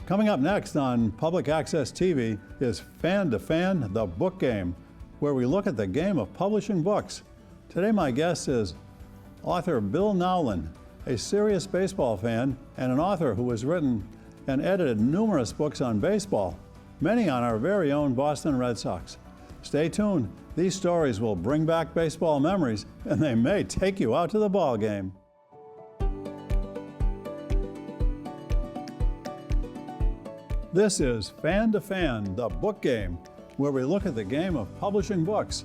Coming up next on Public Access TV is Fan to Fan, the book game, where we look at the game of publishing books. Today my guest is author Bill Nowlin, a serious baseball fan and an author who has written and edited numerous books on baseball, many on our very own Boston Red Sox. Stay tuned. These stories will bring back baseball memories, and they may take you out to the ball game. This is Fan to Fan, the book game, where we look at the game of publishing books.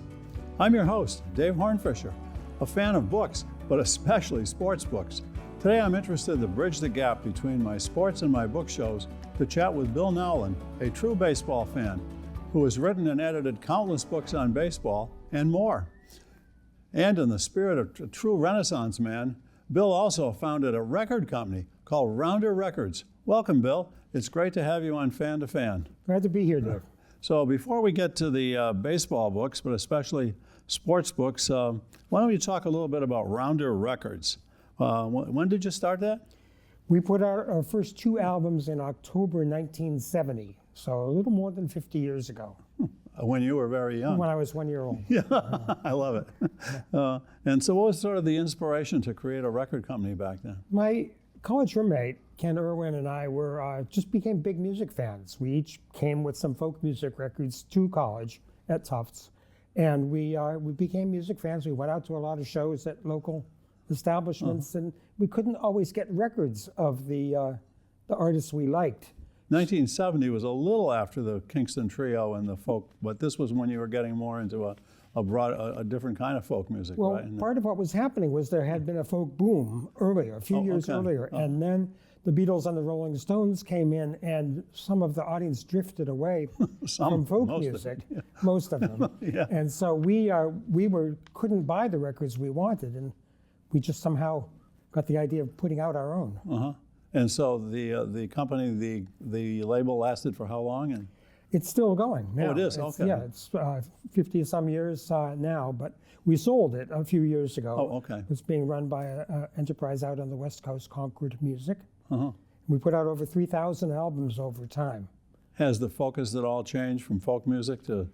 I'm your host, Dave Hornfischer, a fan of books, but especially sports books. Today I'm interested to bridge the gap between my sports and my book shows to chat with Bill Nowlin, a true baseball fan who has written and edited countless books on baseball and more. And in the spirit of a true Renaissance man, Bill also founded a record company called Rounder Records. Welcome, Bill. It's great to have you on Fan to Fan. Glad to be here, Dave. So before we get to the baseball books, but especially sports books, why don't you talk a little bit about Rounder Records? When did you start that? We put out our first two albums in October 1970, so a little more than 50 years ago. When you were very young. When I was 1 year old. Yeah, I love it. And so what was sort of the inspiration to create a record company back then? My college roommate, Ken Irwin, and I were just became big music fans. We each came with some folk music records to college at Tufts, and we became music fans. We went out to a lot of shows at local establishments, and we couldn't always get records of the artists we liked. 1970 was a little after the Kingston Trio and the folk, but this was when you were getting more into a different kind of folk music, well, right? Part of what was happening was there had been a folk boom earlier, a few years earlier, and then the Beatles and the Rolling Stones came in, and some of the audience drifted away from folk music, most of them. Yeah. And so we couldn't buy the records we wanted, and we just somehow got the idea of putting out our own. And so the company, the label lasted for how long? And it's still going now. Oh, it is? Okay. Yeah, it's 50 some years now, but we sold it a few years ago. Oh, okay. It's being run by an enterprise out on the West Coast, Concord Music. We put out over 3,000 albums over time. Has the focus at all changed from folk music to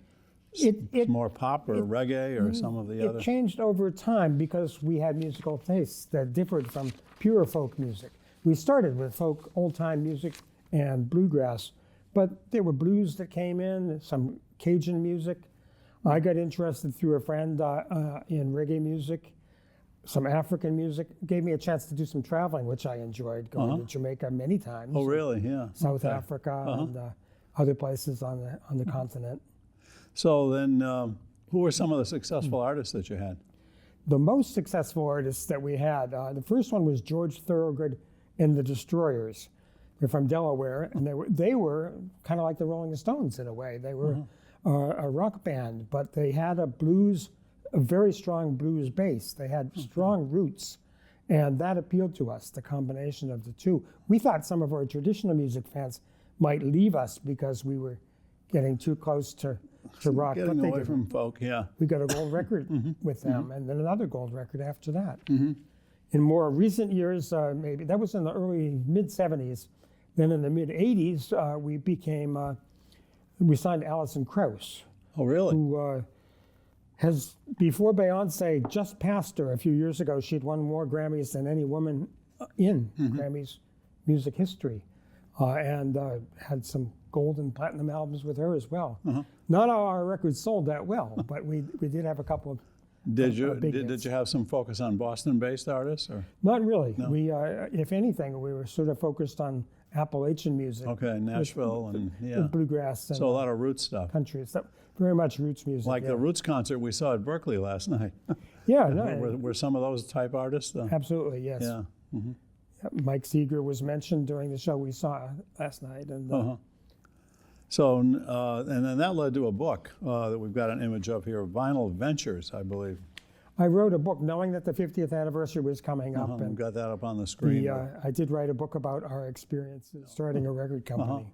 more pop or reggae or some of the other? It changed over time because we had musical tastes that differed from pure folk music. We started with folk old-time music and bluegrass, but there were blues that came in, some Cajun music. I got interested through a friend in reggae music, some African music. Gave me a chance to do some traveling, which I enjoyed, going to Jamaica many times. Oh, really? Yeah. South Africa and other places on the continent. So then, who were some of the successful artists that you had? The most successful artists that we had, the first one was George Thorogood and the Destroyers. They're from Delaware, and they were kind of like the Rolling Stones in a way. They were a rock band, but they had a very strong blues base. They had strong roots, and that appealed to us, the combination of the two. We thought some of our traditional music fans might leave us because we were getting too close to rock. Getting away from folk, yeah. We got a gold record with them, and then another gold record after that. In more recent years, maybe, that was in the early mid-'70s. Then in the mid-'80s, we signed Alison Krauss. Oh, really? Who has, before Beyonce just passed her a few years ago, she'd won more Grammys than any woman in Grammys music history, and had some gold and platinum albums with her as well. Not all our records sold that well, but we did have a couple of Did you have some focus on Boston-based artists, or not really? No? We, if anything, we were sort of focused on Appalachian music. Okay, Nashville with bluegrass. And, so a lot of roots stuff. Country stuff, very much roots music. Like the Roots concert we saw at Berkeley last night. Yeah, were some of those type artists? Absolutely, yes. Yeah. Mike Seeger was mentioned during the show we saw last night, and. So, and then that led to a book that we've got an image of here, Vinyl Ventures, I believe. I wrote a book knowing that the 50th anniversary was coming up. And we've got that up on the screen. I did write a book about our experience in starting a record company.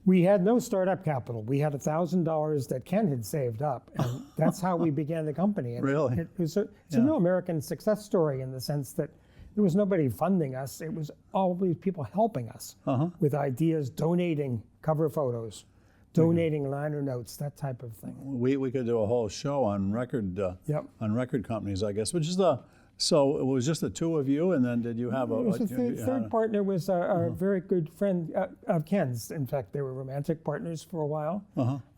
We had no startup capital. We had $1,000 that Ken had saved up, and that's how we began the company. And really? It's a real American success story in the sense that there was nobody funding us. It was all these people helping us with ideas, donating cover photos, donating liner notes, that type of thing. We could do a whole show on record companies, I guess. Which is so it was just the two of you, and then did you have third partner was a very good friend of Ken's. In fact, they were romantic partners for a while.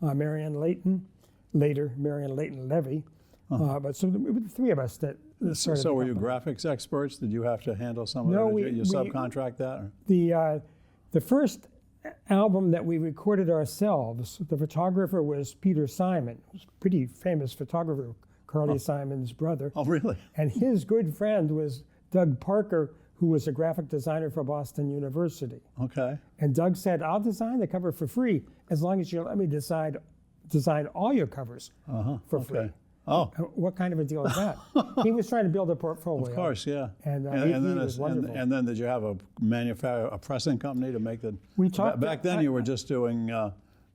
Marianne Layton, later Marianne Layton Levy. But so it was the three of us that started. So were you graphics experts? Did you have to handle some of it? Did you subcontract that? Or? The first album that we recorded ourselves, the photographer was Peter Simon, who's a pretty famous photographer, Carly Simon's brother. Oh, really? And his good friend was Doug Parker, who was a graphic designer for Boston University. Okay. And Doug said, I'll design the cover for free as long as you let me design all your covers for free. Oh. What kind of a deal is that? He was trying to build a portfolio. Of course, yeah. And then did you have a pressing company to make the? We talked. Back then, you were just doing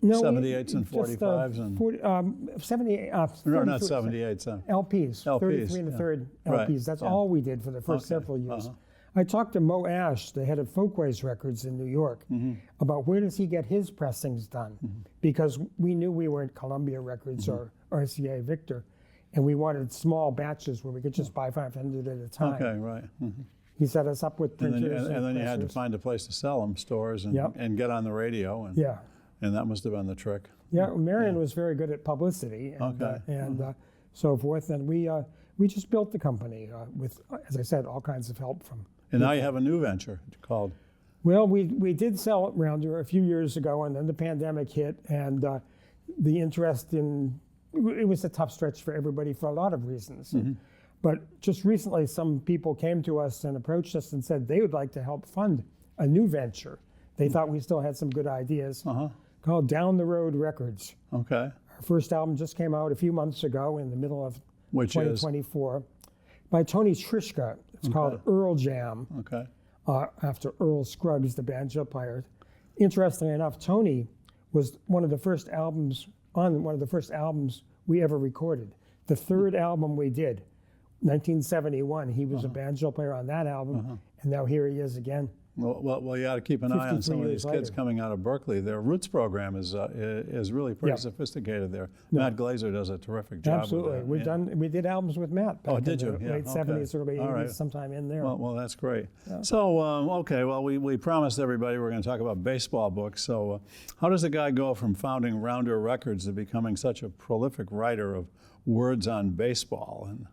78s and 45s and 78. No, not 78s. LPs, 33 and a third LPs. Right. That's all we did for the first several years. I talked to Mo Ash, the head of Folkways Records in New York, about where does he get his pressings done, because we knew we weren't Columbia Records or RCA Victor. And we wanted small batches where we could just buy 500 at a time. Okay, right. He set us up with printers. And then you had to find a place to sell them, stores, and get on the radio. And that must have been the trick. Yeah, Marion was very good at publicity and so forth. And we just built the company with, as I said, all kinds of help from. And now you have a new venture called. Well, we did sell Rounder a few years ago, and then the pandemic hit, and the interest in. It was a tough stretch for everybody for a lot of reasons. But just recently, some people came to us and approached us and said they would like to help fund a new venture. They thought we still had some good ideas called Down the Road Records. Okay. Our first album just came out a few months ago in the middle of 2024 by Tony Trischka. It's called Earl Jam. Okay. After Earl Scruggs, the banjo player. Interestingly enough, Tony was one of the first albums we ever recorded. The third album we did, 1971, he was a banjo player on that album, and now here he is again. Well, you got to keep an eye on some of these kids coming out of Berkeley. Their Roots program is really pretty sophisticated there. Matt Glazer does a terrific job. Absolutely, with that. We did albums with Matt. Back did you? In the late 70s, early 80s, sometime in there. Well, that's great. Yeah. So, we promised everybody we're going to talk about baseball books. So, how does a guy go from founding Rounder Records to becoming such a prolific writer of words on baseball? And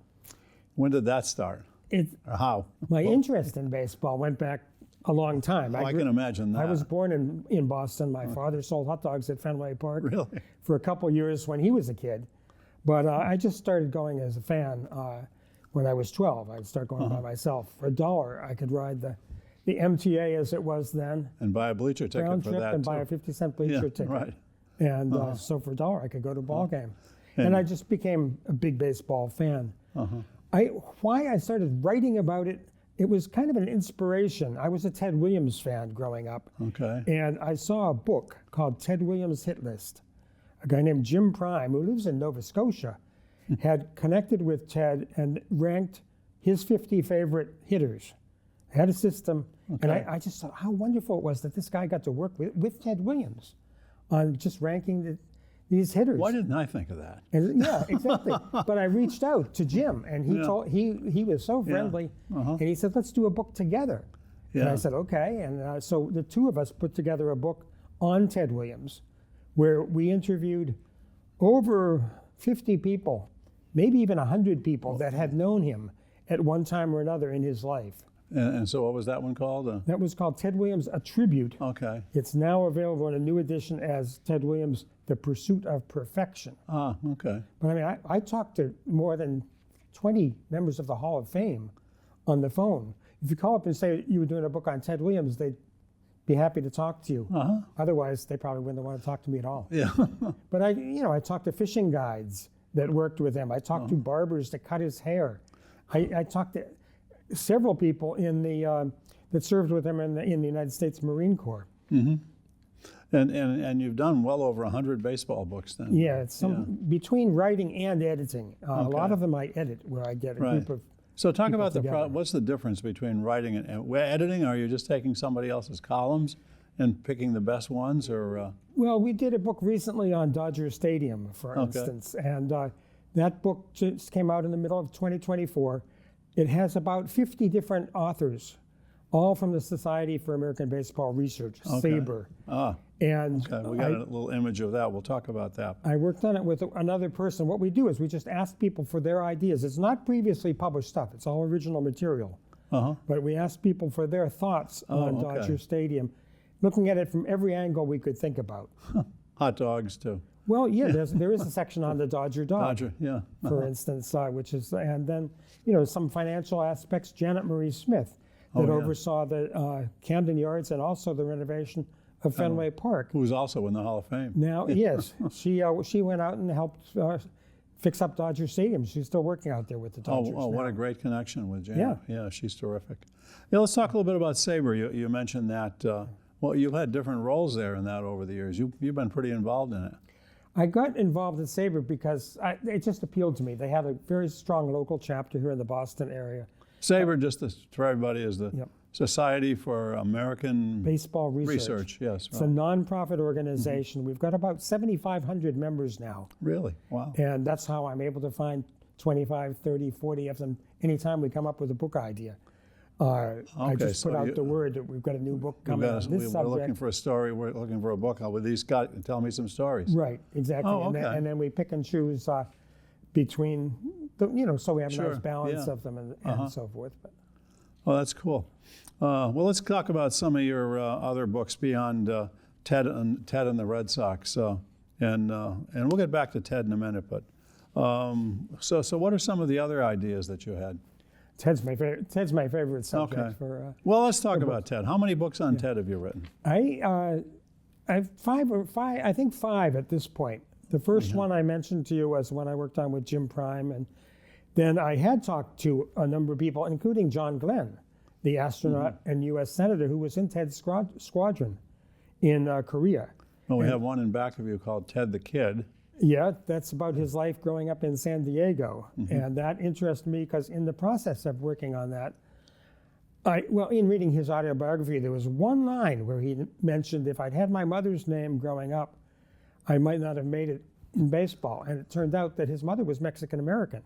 when did that start? Or how? My interest in baseball went back a long time. I can imagine that. I was born in Boston. My father sold hot dogs at Fenway Park really? For a couple years when he was a kid. But I just started going as a fan when I was 12. I'd start going by myself. For $1, I could ride the MTA as it was then. And buy a bleacher ticket round for trip that, and buy a 50-cent bleacher ticket. Right. And so for $1, I could go to a ball game. And I just became a big baseball fan. Why I started writing about it, it was kind of an inspiration. I was a Ted Williams fan growing up. Okay. And I saw a book called Ted Williams' Hit List. A guy named Jim Prime, who lives in Nova Scotia, had connected with Ted and ranked his 50 favorite hitters. Had a system. And I just thought how wonderful it was that this guy got to work with Ted Williams on just ranking these hitters. Why didn't I think of that? And, yeah, exactly. But I reached out to Jim, and he was so friendly, and he said, "Let's do a book together." And I said, "Okay." And so the two of us put together a book on Ted Williams, where we interviewed over 50 people, maybe even 100 people that had known him at one time or another in his life. And so what was that one called? That was called Ted Williams, A Tribute. Okay. It's now available in a new edition as Ted Williams, The Pursuit of Perfection. Ah, okay. But I mean, I talked to more than 20 members of the Hall of Fame on the phone. If you call up and say you were doing a book on Ted Williams, they'd be happy to talk to you. Otherwise, they probably wouldn't want to talk to me at all. Yeah. But I talked to fishing guides that worked with him. I talked to barbers that cut his hair. I talked to several people in the that served with him in the United States Marine Corps. And you've done well over 100 baseball books then. Yeah, it's between writing and editing. A lot of them I edit, where I get a group of So talk people about together. what's the difference between writing and editing? Are you just taking somebody else's columns and picking the best ones, or? Well, we did a book recently on Dodger Stadium, for instance, and that book just came out in the middle of 2024. It has about 50 different authors, all from the Society for American Baseball Research, SABR. And we got a little image of that. We'll talk about that. I worked on it with another person. What we do is we just ask people for their ideas. It's not previously published stuff. It's all original material. But we ask people for their thoughts on Dodger Stadium, looking at it from every angle we could think about. Hot dogs, too. Well, yeah, there is a section on the Dodger dog, Dodger, yeah. for instance, which is, and then, some financial aspects. Janet Marie Smith, that oversaw the Camden Yards and also the renovation of Fenway Park. Who's also in the Hall of Fame. Now, yes, she went out and helped fix up Dodger Stadium. She's still working out there with the Dodgers. What a great connection with Janet. Yeah, she's terrific. Yeah, let's talk a little bit about SABR. You mentioned that. Well, you've had different roles there in that over the years. You've been pretty involved in it. I got involved in SABR because it just appealed to me. They have a very strong local chapter here in the Boston area. SABR, for everybody, is the Society for American Baseball Research. Yes, right. It's a nonprofit organization. We've got about 7,500 members now. Really? Wow. And that's how I'm able to find 25, 30, 40 of them anytime we come up with a book idea. I just put out the word that we've got a new book coming on this subject. We're looking for a story. We're looking for a book. With these guys, tell me some stories. Right, exactly. And then we pick and choose between, so we have a nice balance of them and so forth. But. Oh, that's cool. Well, let's talk about some of your other books beyond Ted and the Red Sox, and we'll get back to Ted in a minute. But so what are some of the other ideas that you had? Ted's my favorite subject for. Well, let's talk about Ted. How many books on Ted have you written? I've five at this point. The first one I mentioned to you was one I worked on with Jim Prime, and then I had talked to a number of people, including John Glenn, the astronaut and U.S. Senator who was in Ted's squadron in Korea. Well, we have one in back of you called Ted the Kid. Yeah, that's about his life growing up in San Diego. And that interested me because in the process of working on that, in reading his autobiography, there was one line where he mentioned, if I'd had my mother's name growing up, I might not have made it in baseball. And it turned out that his mother was Mexican-American.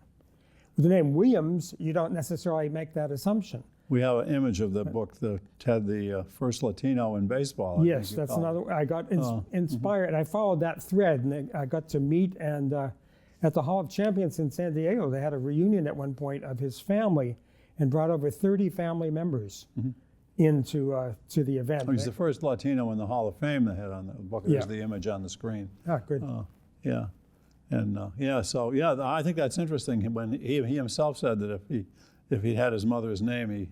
With the name Williams, you don't necessarily make that assumption. We have an image of the book, Ted, the first Latino in baseball. Yes, that's another. I got inspired, and I followed that thread, and I got to meet and at the Hall of Champions in San Diego, they had a reunion at one point of his family, and brought over 30 family members into to the event. Oh, he's the first Latino in the Hall of Fame. They had on the book. There's the image on the screen. Ah, good. Yeah, and I think that's interesting. When he himself said that if he had his mother's name,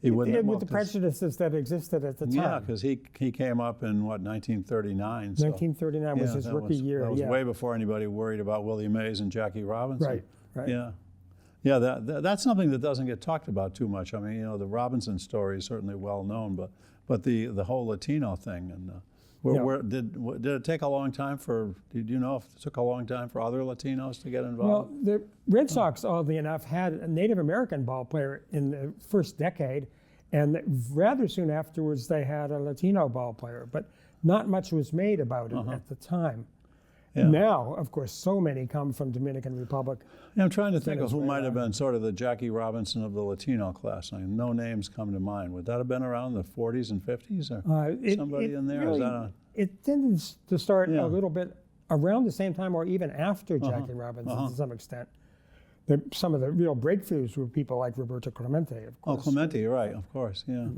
he wouldn't have. With the prejudices that existed at the time. Yeah, because he came up in 1939. 1939 was his rookie year. That was way before anybody worried about Willie Mays and Jackie Robinson. Right. Yeah. That's something that doesn't get talked about too much. I mean, the Robinson story is certainly well known, but the whole Latino thing and. Did it take a long time did you know if it took a long time for other Latinos to get involved? Well, the Red Sox, oddly enough, had a Native American ball player in the first decade, and rather soon afterwards they had a Latino ball player, but not much was made about it at the time. Yeah. Now, of course, so many come from Dominican Republic. Yeah, I'm trying to think of who might have been sort of the Jackie Robinson of the Latino class. I mean, no names come to mind. Would that have been around the 40s and 50s or somebody in there? Really, it tended to start a little bit around the same time or even after Jackie Robinson to some extent. Some of the real breakthroughs were people like Roberto Clemente, of course. Oh, Clemente, right, of course, yeah.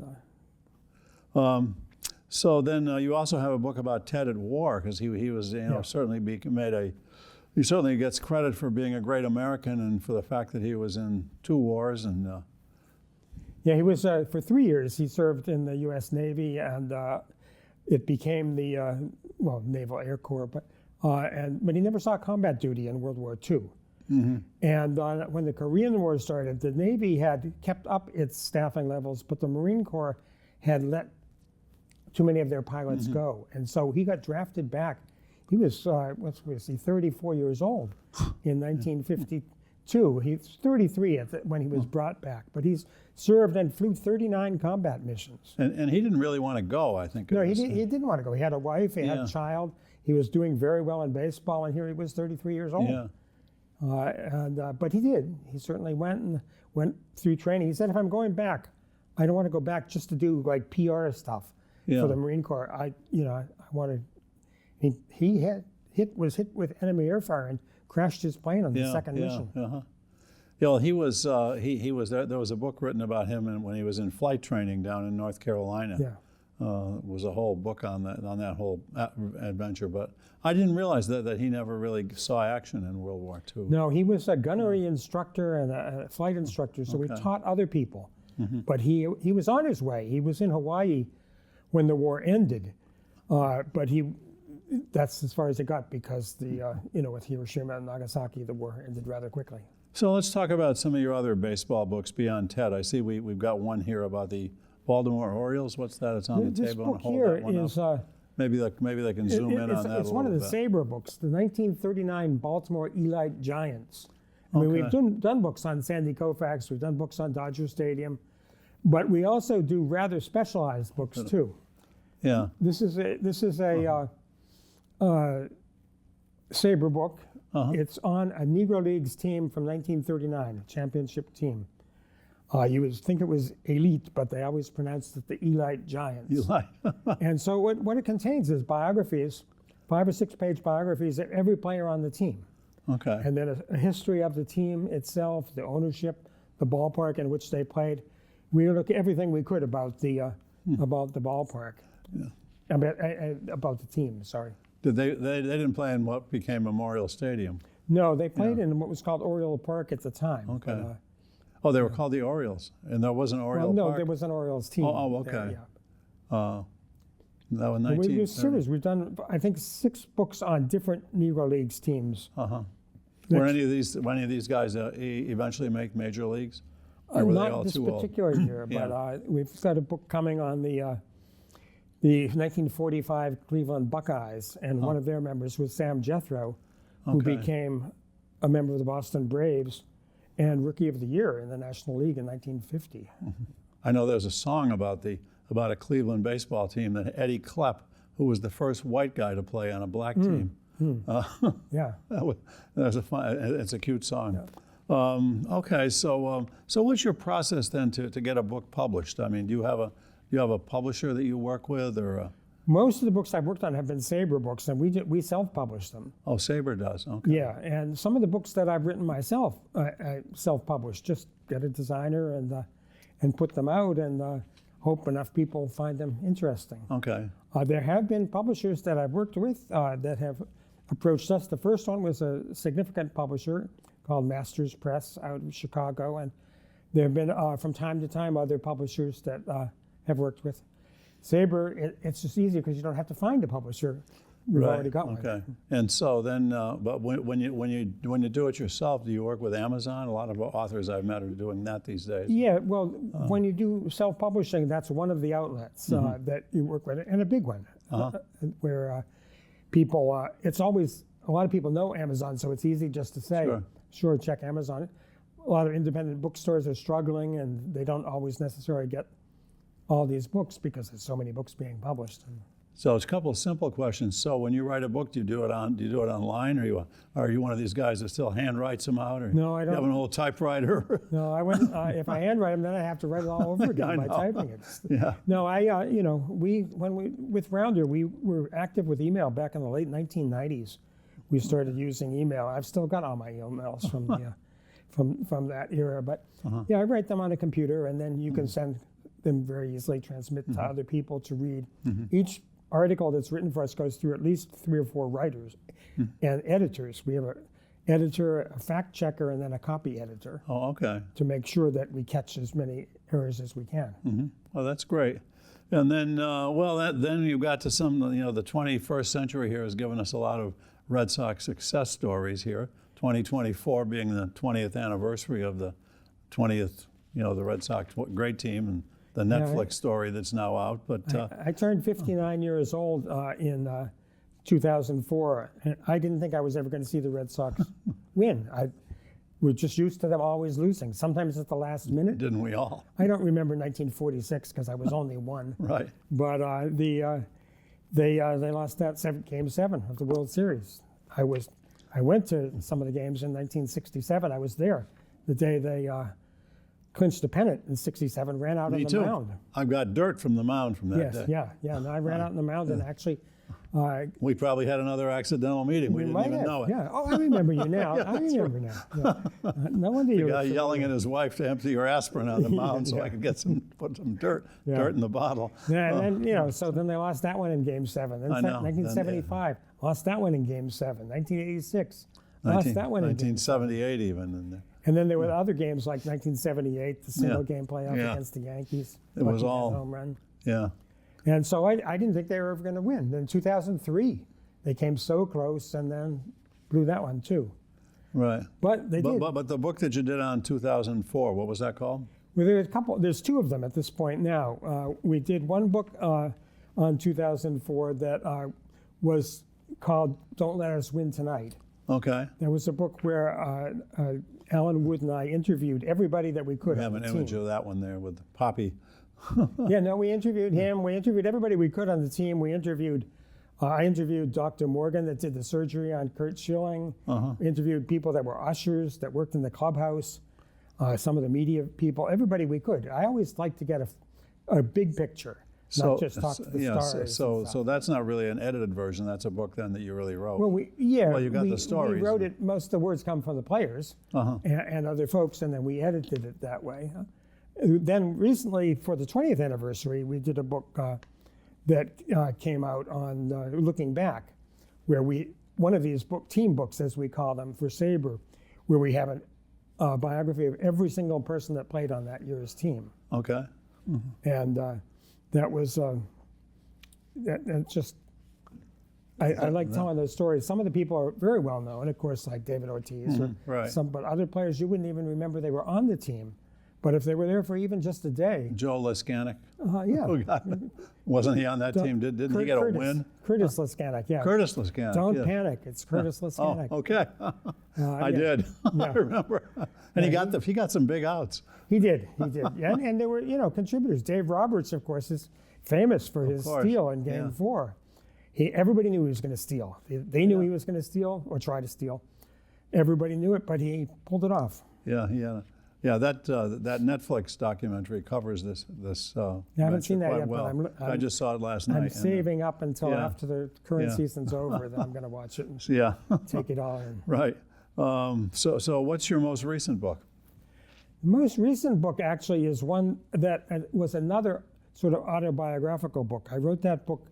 So then you also have a book about Ted at war, because he was, certainly he certainly gets credit for being a great American and for the fact that he was in 2 wars. And yeah, he was, for 3 years, he served in the U.S. Navy, and it became the, Naval Air Corps, but he never saw combat duty in World War II. And when the Korean War started, the Navy had kept up its staffing levels, but the Marine Corps had let too many of their pilots go. And so he got drafted back. He was, 34 years old in 1952, too. He's 33 when he was brought back, but he's served and flew 39 combat missions. And he didn't really want to go, I think. No, he didn't want to go. He had a wife, he had a child. He was doing very well in baseball, and here he was 33 years old. Yeah. But he did. He certainly went through training. He said, if I'm going back, I don't want to go back just to do like PR stuff for the Marine Corps. I wanted. He was hit with enemy air fire and crashed his plane on the second mission. Yeah, well, he was there. There was a book written about him when he was in flight training down in North Carolina. Yeah. It was a whole book on that whole adventure, but I didn't realize that he never really saw action in World War II. No, he was a gunnery instructor and a flight instructor, so he taught other people. But he was on his way. He was in Hawaii when the war ended, but that's as far as it got because with Hiroshima and Nagasaki, the war ended rather quickly. So let's talk about some of your other baseball books beyond Ted. I see we've got one here about the Baltimore Orioles. What's that? It's on the this table. Book here is maybe they can zoom in on that. It's one of the SABR books, the 1939 Baltimore Elite Giants. I mean, we've done books on Sandy Koufax, we've done books on Dodger Stadium, but we also do rather specialized books too. Yeah. This is a SABR book. It's on a Negro Leagues team from 1939, a championship team. You would think it was elite, but they always pronounced it the Elite Giants. Elite. And so what it contains is biographies, 5 or 6 page biographies of every player on the team. Okay. And then a history of the team itself, the ownership, the ballpark in which they played. We look at everything we could about the ballpark. Yeah. About the team, sorry. Did they didn't play in what became Memorial Stadium? No, they played in what was called Oriole Park at the time. Okay. But, they were called the Orioles, and there was an Oriole Park? No, there was an Orioles team. Oh, okay. There, yeah. That was 1930. Series. We've done, I think, 6 books on different Negro Leagues teams. Were any of these guys eventually make major leagues? Or were they all not this too old? particular year, but we've got a book coming on the 1945 Cleveland Buckeyes, and one of their members was Sam Jethro, who became a member of the Boston Braves and Rookie of the Year in the National League in 1950. I know there's a song about a Cleveland baseball team that Eddie Klepp, who was the first white guy to play on a black team. Yeah. It's a cute song. Yeah. Okay, so what's your process then to get a book published? I mean, do you have a publisher that you work with, or? Most of the books I've worked on have been SABR books, and we self-publish them. Oh, SABR does. Okay. Yeah, and some of the books that I've written myself, I self-publish. Just get a designer and put them out, and hope enough people find them interesting. Okay. There have been publishers that I've worked with that have approached us. The first one was a significant publisher called Masters Press out of Chicago, and there have been from time to time other publishers that have worked with. SABR, it's just easier because you don't have to find a publisher. We've already got one. Okay. And so then, but when you do it yourself, do you work with Amazon? A lot of authors I've met are doing that these days. Yeah. Well, when you do self-publishing, that's one of the outlets that you work with, and a big one, where people. It's always a lot of people know Amazon, so it's easy just to say, sure, check Amazon. A lot of independent bookstores are struggling, and they don't always necessarily get all these books because there's so many books being published. So it's a couple of simple questions. So when you write a book, do you do it online, or are you one of these guys that still hand writes them out, or no, I don't. You have an old typewriter? No, I wouldn't. If I handwrite them, then I have to write it all over again by typing it. Yeah. No, with Rounder, we were active with email back in the late 1990s. We started using email. I've still got all my emails from the from that era, but yeah, I write them on a computer, and then you can send them very easily, transmit to other people to read. Each article that's written for us goes through at least 3 or 4 writers and editors. We have an editor, a fact checker, and then a copy editor. Oh, okay. To make sure that we catch as many errors as we can. Well, that's great. And then, then you got to some, the 21st century here has given us a lot of Red Sox success stories here. 2024 being the 20th anniversary of the 20th, the Red Sox great team, and the Netflix story that's now out. But I turned 59 years old in 2004, and I didn't think I was ever going to see the Red Sox win. we're just used to them always losing. Sometimes at the last minute. Didn't we all? I don't remember 1946 because I was only one. Right. But they lost that game 7 of the World Series. I went to some of the games in 1967. I was there the day they clinched the pennant in '67. Ran out on the mound. I've got dirt from the mound from that day. Yeah. And I ran out on the mound and actually. We probably had another accidental meeting. We didn't even know it. Yeah. Oh, I remember you now. I remember now. Yeah. No wonder you. The guy yelling at his wife to empty her aspirin on the mound so I could put some dirt in the bottle. Yeah, and then so then they lost that one in Game 7. Then 1975 lost that one in Game 7. 1986 lost that one in Game 1978 even in there. And then there were other games like 1978, the single game playoff against the Yankees. It was all home run. Yeah. And so I didn't think they were ever going to win. Then 2003, they came so close and then blew that one too. Right. But they did. But the book that you did on 2004, what was that called? Well, there's 2 of them at this point now. We did one book on 2004 that was called Don't Let Us Win Tonight. Okay. There was a book where Alan Wood and I interviewed everybody that we could. We have an image of that one there with Poppy. We interviewed him. We interviewed everybody we could on the team. We interviewed, I interviewed Dr. Morgan that did the surgery on Kurt Schilling. We interviewed people that were ushers that worked in the clubhouse, some of the media people, everybody we could. I always like to get a big picture, not just talk to the stars. So that's not really an edited version. That's a book then that you really wrote. Well, you got the stories. We wrote it. Most of the words come from the players and other folks, and then we edited it that way. Then recently, for the 20th anniversary, we did a book that came out on looking back, where one of these team books, as we call them, for SABR, where we have a biography of every single person that played on that year's team. Okay. And that was that just. I like telling those stories. Some of the people are very well known, of course, like David Ortiz, but other players you wouldn't even remember they were on the team. But if they were there for even just a day. Joe Leskanik. Yeah. Wasn't he on that team? Didn't he get a win? Curtis Leskanik, yeah. Curtis Leskanik. Don't panic. It's Curtis Leskanik. Oh, okay. I did. I remember. And he got some big outs. He did. Yeah, and there were contributors. Dave Roberts, of course, is famous for his steal in Game 4. Everybody knew he was going to steal. They knew he was going to steal or try to steal. Everybody knew it, but he pulled it off. Yeah. Yeah, that Netflix documentary covers this. I haven't seen that yet, well. but I just saw it last night. I'm saving up until after the current season's over, then I'm going to watch it and take it all in. Right. So what's your most recent book? The most recent book actually is one that was another sort of autobiographical book. I wrote that book,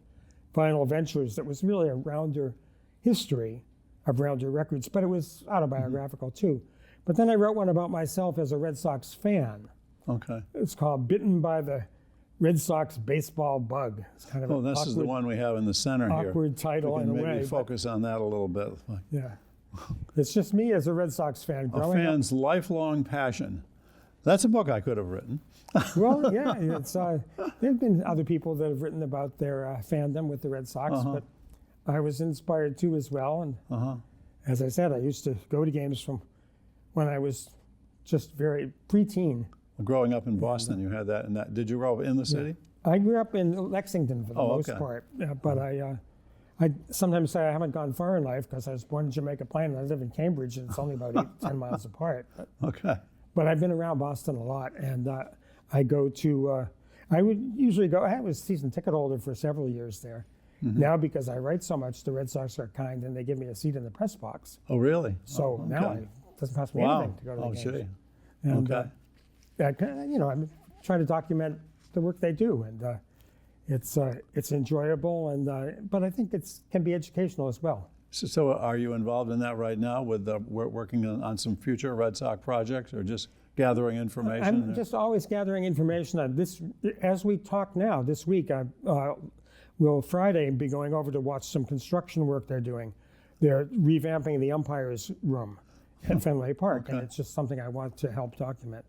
Final Ventures, that was really a Rounder history of Rounder Records, but it was autobiographical too. But then I wrote one about myself as a Red Sox fan. Okay. It's called Bitten by the Red Sox Baseball Bug. It's kind of this is the one we have in the center here. Awkward title in a way. Maybe focus on that a little bit. Yeah. It's just me as a Red Sox fan. A fan's lifelong passion. That's a book I could have written. Well, yeah. There have been other people that have written about their fandom with the Red Sox, but I was inspired too as well. And as I said, I used to go to games from when I was just very preteen. Growing up in Boston, you had that and that. Did you grow up in the city? I grew up in Lexington for the most part, but I sometimes say I haven't gone far in life because I was born in Jamaica Plain and I live in Cambridge and it's only about 10 miles apart. But I've been around Boston a lot, and I go to. I would usually go. I was a season ticket holder for several years there. Now, because I write so much, the Red Sox are kind and they give me a seat in the press box. Oh, really? So now it doesn't cost me anything to go to the games. And I'm trying to document the work they do, and it's enjoyable, and but I think it can be educational as well. So are you involved in that right now with working on some future Red Sox projects, or just gathering information? I'm just always gathering information on this. As we talk now, this week, will Friday be going over to watch some construction work they're doing. They're revamping the Umpires room at Fenway Park, and it's just something I want to help document.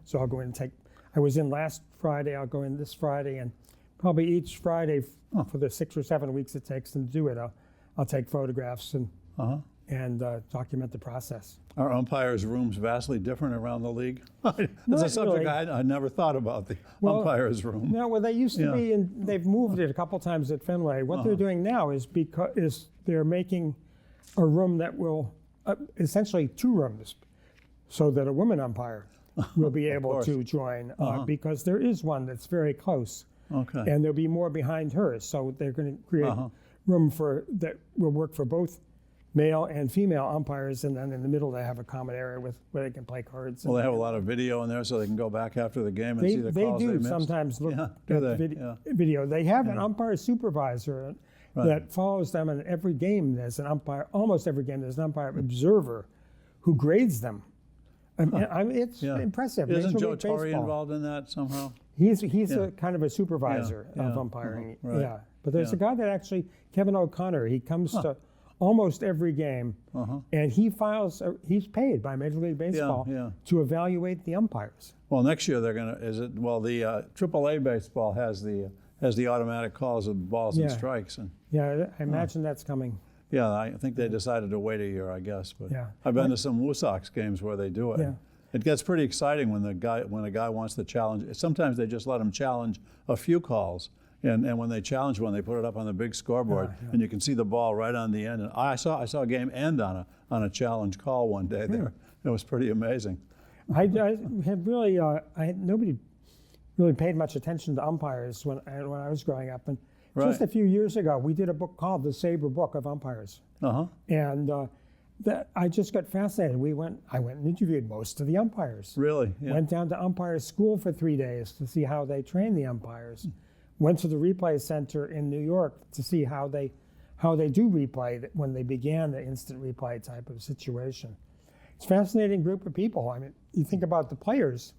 So I'll go in and I was in last Friday, I'll go in this Friday, and probably each Friday for the 6 or 7 weeks it takes them to do it, I'll take photographs and document the process. Are umpires' rooms vastly different around the league? That's a subject I never thought about, the umpires' room. No, well, they used to be, and they've moved it a couple times at Fenway. What they're doing now is they're making a room that will, essentially 2 rooms, so that a woman umpire will be able to join, because there is one that's very close. Okay. And there'll be more behind hers, so they're going to create room that will work for both male and female umpires, and then in the middle they have a common area where they can play cards. Well, they have a lot of video in there, so they can go back after the game and see the calls they they do missed. sometimes look at the video. They have an umpire supervisor that follows them in every game. There's an umpire, almost every game, there's an umpire observer who grades them. I mean, it's impressive. Isn't Joe Torre involved in that somehow? He's a kind of a supervisor of umpiring. Yeah, but there's a guy that actually, Kevin O'Connor, he comes to almost every game, and he's paid by Major League Baseball to evaluate the umpires. Well, next year they're going to, the AAA baseball has the automatic calls of balls and strikes. And I imagine that's coming. Yeah, I think they decided to wait a year, I guess. But I've been to some Red Sox games where they do it. Yeah. It gets pretty exciting when a guy wants to challenge. Sometimes they just let him challenge a few calls, and when they challenge one, they put it up on the big scoreboard, and you can see the ball right on the end. And I saw a game end on a challenge call one day there. It was pretty amazing. I had really nobody really paid much attention to umpires when I was growing up, and just a few years ago we did a book called The SABR Book of Umpires, and that I just got fascinated. I went and interviewed most of the umpires. Really? Yeah. Went down to umpire school for 3 days to see how they train the umpires. Went to the replay center in New York to see how they do replay when they began the instant replay type of situation. It's a fascinating group of people. I mean, you think about the players,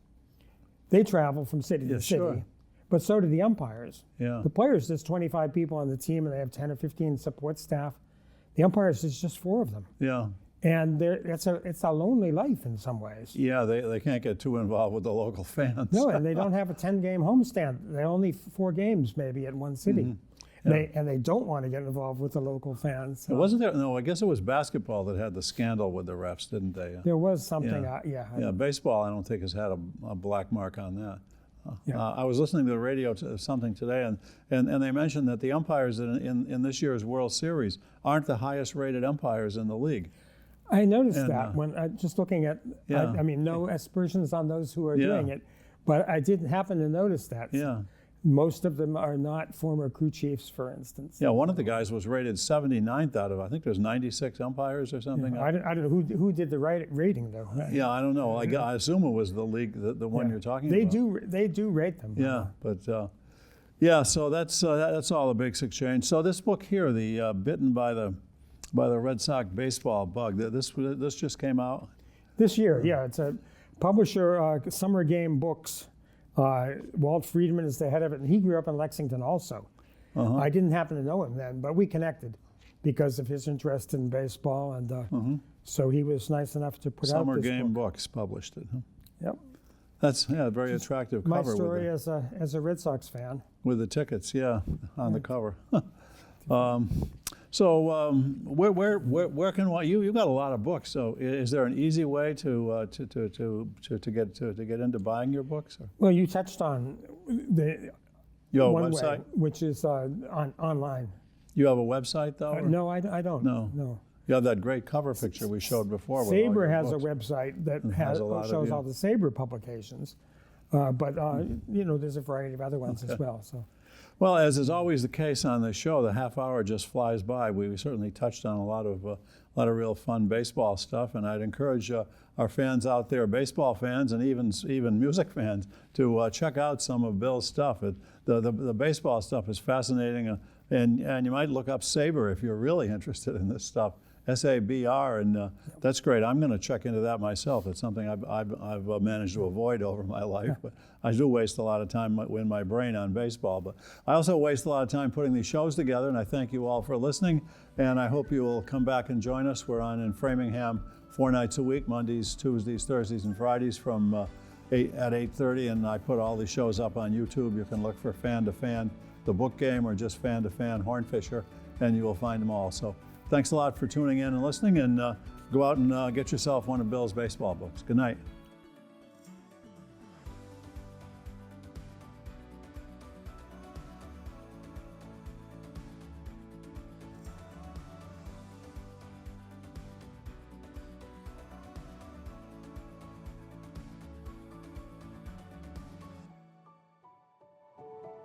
they travel from city to city, but so do the umpires. Yeah. The players, there's 25 people on the team and they have 10 or 15 support staff. The umpires, there's just 4 of them. Yeah. And it's a lonely life in some ways. Yeah, they can't get too involved with the local fans. No, and they don't have a 10-game homestand. They only 4 games maybe at one city. And they don't want to get involved with the local fans. So. Wasn't there? No, I guess it was basketball that had the scandal with the refs, didn't they? There was something, Baseball, I don't think has had a black mark on that. I was listening to the radio to something today, and they mentioned that the umpires in this year's World Series aren't the highest rated umpires in the league. I noticed that when just looking at, I mean, no aspersions on those who are doing it, but I did happen to notice that. Yeah. Most of them are not former crew chiefs, for instance. Yeah, one of the guys was rated 79th out of, I think there's 96 umpires or something. I don't know who did the rating, though. Yeah, I don't know. I assume it was the league, the one you're talking about. They do rate them. Yeah, but so that's all a big exchange. So this book here, the Bitten by the Red Sox Baseball Bug, this just came out? This year, it's a publisher, Summer Game Books. Walt Friedman is the head of it, and he grew up in Lexington also. I didn't happen to know him then, but we connected because of his interest in baseball, and so he was nice enough to put out this book. Summer Game Books published it. Huh? Yep. That's a very attractive my cover. My story as a Red Sox fan. With the tickets, on the cover. So where can you got a lot of books? So is there an easy way to get into buying your books? Or? Well, you touched on you have one a website, way, which is online. You have a website though? No, I don't. No. You have that great cover picture we showed before. SABR has a website that shows all the SABR publications, but there's a variety of other ones as well. So. Well, as is always the case on the show, the half hour just flies by. We certainly touched on a lot of real fun baseball stuff, and I'd encourage our fans out there, baseball fans and even music fans, to check out some of Bill's stuff. The baseball stuff is fascinating, and you might look up SABR if you're really interested in this stuff. SABR, and that's great. I'm going to check into that myself. It's something I've managed to avoid over my life, but I do waste a lot of time in my brain on baseball. But I also waste a lot of time putting these shows together, and I thank you all for listening, and I hope you will come back and join us. We're on in Framingham 4 nights a week, Mondays, Tuesdays, Thursdays, and Fridays from at 8:30, and I put all these shows up on YouTube. You can look for Fan to Fan, The Book Game, or just Fan to Fan Hornfischer, and you will find them all. So Thanks a lot for tuning in and listening, and go out and get yourself one of Bill's baseball books. Good night.